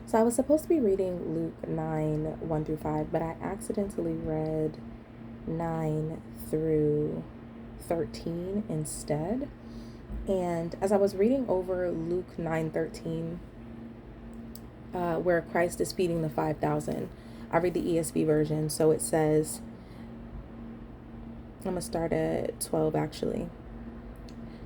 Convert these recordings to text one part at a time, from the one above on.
So I was supposed to be reading Luke 9, 1 through 5, but I accidentally read 9 through 13 instead. And as I was reading over Luke 9:13, where Christ is feeding the 5,000, I read the ESV version. So it says, I'm going to start at 12 actually.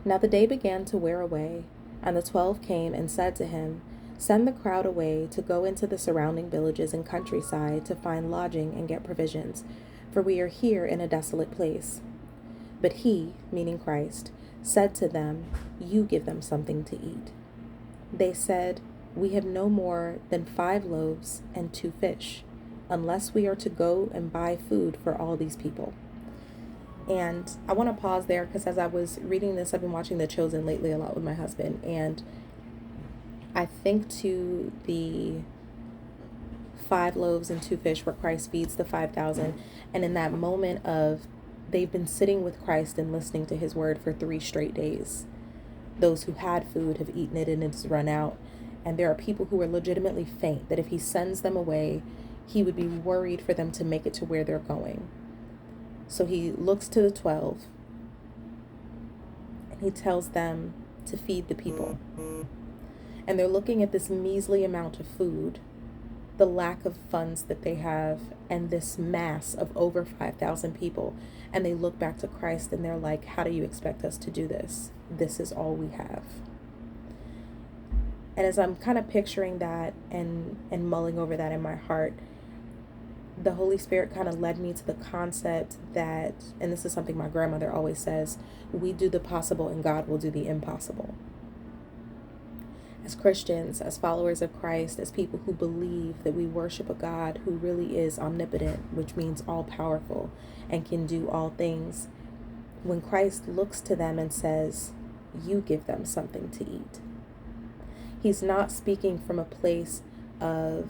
Now the day began to wear away, and the 12 came and said to him, "Send the crowd away to go into the surrounding villages and countryside to find lodging and get provisions, for we are here in a desolate place." But he, meaning Christ, said to them, "You give them something to eat." They said, "We have no more than 5 loaves and 2 fish, unless we are to go and buy food for all these people." And I want to pause there because as I was reading this, I've been watching The Chosen lately a lot with my husband. And I think to the 5 loaves and 2 fish where Christ feeds the 5,000. And in that moment of they've been sitting with Christ and listening to his word for 3 straight days. Those who had food have eaten it and it's run out. And there are people who are legitimately faint that if he sends them away, he would be worried for them to make it to where they're going. So he looks to the 12 and he tells them to feed the people. And they're looking at this measly amount of food, the lack of funds that they have, and this mass of over 5,000 people. And they look back to Christ and they're like, "How do you expect us to do this? This is all we have." And as I'm kind of picturing that and mulling over that in my heart, the Holy Spirit kind of led me to the concept that, and this is something my grandmother always says, we do the possible and God will do the impossible. As Christians, as followers of Christ, as people who believe that we worship a God who really is omnipotent, which means all powerful and can do all things, when Christ looks to them and says, "You give them something to eat," he's not speaking from a place of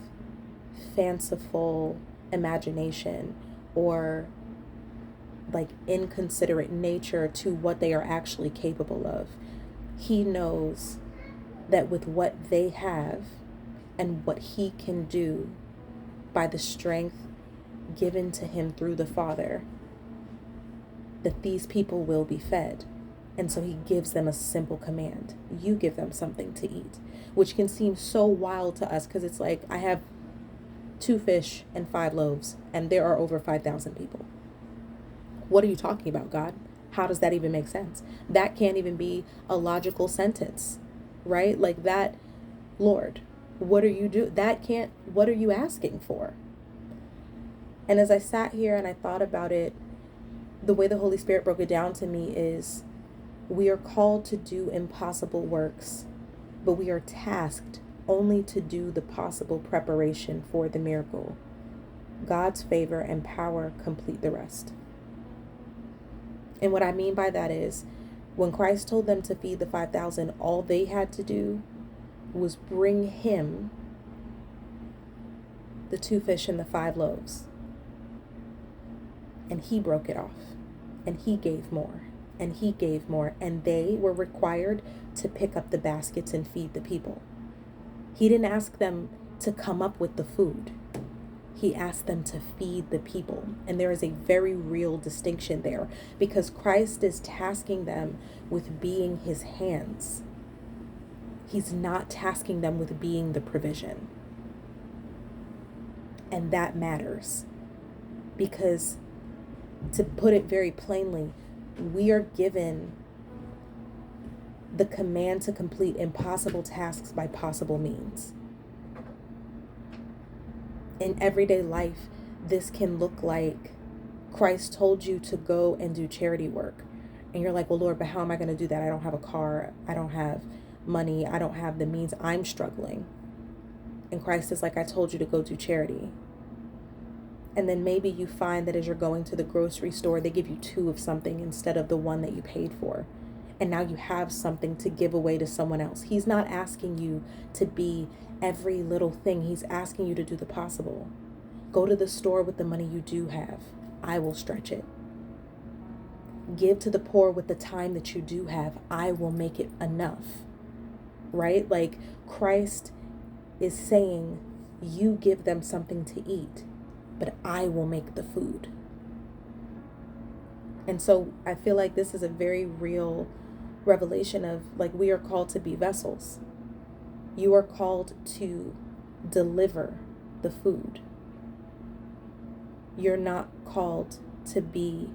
fanciful imagination or like inconsiderate nature to what they are actually capable of. He knows that with what they have and what he can do by the strength given to him through the Father, that these people will be fed. And so he gives them a simple command: you give them something to eat, which can seem so wild to us because it's like, I have 2 fish and 5 loaves, and there are over 5,000 people. What are you talking about, God? How does that even make sense? That can't even be a logical sentence, right? Like that, Lord, what are you doing? That can't, what are you asking for? And as I sat here and I thought about it, the way the Holy Spirit broke it down to me is we are called to do impossible works, but we are tasked only to do the possible preparation for the miracle. God's favor and power complete the rest. And what I mean by that is, when Christ told them to feed the 5,000, all they had to do was bring him the 2 fish and the 5 loaves. And he broke it off. And he gave more. And he gave more. And they were required to pick up the baskets and feed the people. He didn't ask them to come up with the food. He asked them to feed the people. And there is a very real distinction there because Christ is tasking them with being his hands. He's not tasking them with being the provision. And that matters because, to put it very plainly, we are given the command to complete impossible tasks by possible means. In everyday life, this can look like Christ told you to go and do charity work. And you're like, "Well, Lord, but how am I going to do that? I don't have a car. I don't have money. I don't have the means. I'm struggling." And Christ is like, "I told you to go do charity." And then maybe you find that as you're going to the grocery store, they give you 2 of something instead of the one that you paid for. And now you have something to give away to someone else. He's not asking you to be every little thing. He's asking you to do the possible. Go to the store with the money you do have. I will stretch it. Give to the poor with the time that you do have. I will make it enough. Right? Like Christ is saying, you give them something to eat, but I will make the food. And so I feel like this is a very real revelation of, like, we are called to be vessels. You are called to deliver the food. You're not called to be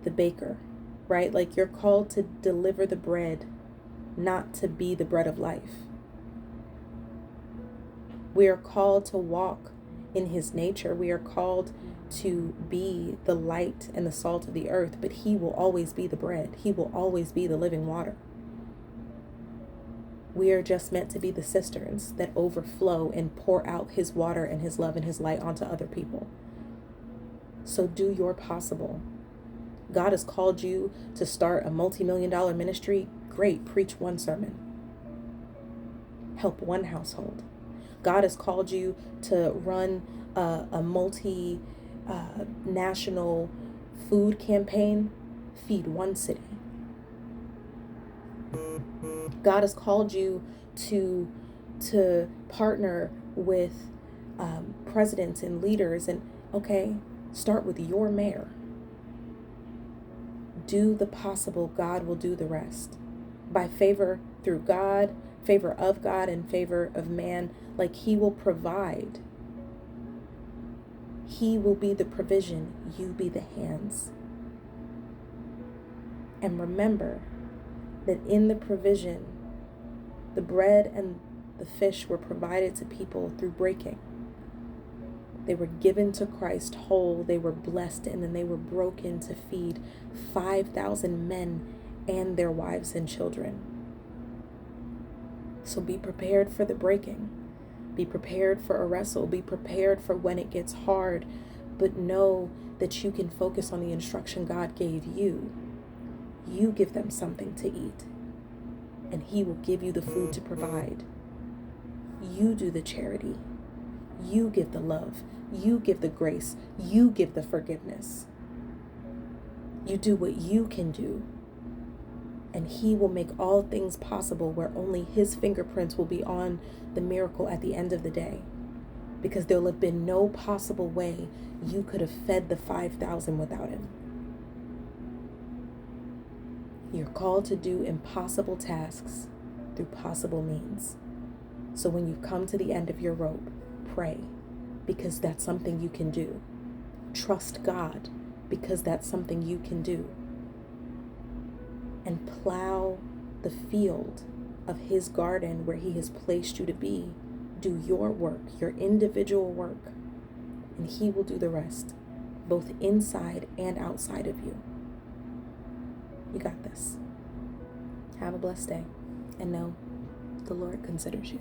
the baker, right? Like, you're called to deliver the bread, not to be the bread of life. We are called to walk in his nature. We are called to be the light and the salt of the earth, but he will always be the bread. He will always be the living water. We are just meant to be the cisterns that overflow and pour out his water and his love and his light onto other people. So do your possible. God has called you to start a multi-million-dollar ministry. Great, preach one sermon. Help one household. God has called you to run a multi-national food campaign. Feed one city. God has called you to partner with presidents and leaders, and okay, start with your mayor. Do the possible. God will do the rest. By favor through God, favor of God, and favor of man, like, he will provide. He will be the provision. You be the hands. And remember that in the provision, the bread and the fish were provided to people through breaking. They were given to Christ whole. They were blessed, and then they were broken to feed 5,000 men and their wives and children. So be prepared for the breaking. Be prepared for a wrestle. Be prepared for when it gets hard. But know that you can focus on the instruction God gave you. You give them something to eat, and he will give you the food to provide. You do the charity. You give the love. You give the grace. You give the forgiveness. You do what you can do, and he will make all things possible where only his fingerprints will be on the miracle at the end of the day, because there'll have been no possible way you could have fed the 5,000 without him. You're called to do impossible tasks through possible means. So when you come to the end of your rope, pray, because that's something you can do. Trust God, because that's something you can do. And plow the field of his garden where he has placed you to be. Do your work, your individual work, and he will do the rest, both inside and outside of you. You got this. Have a blessed day, and know the Lord considers you.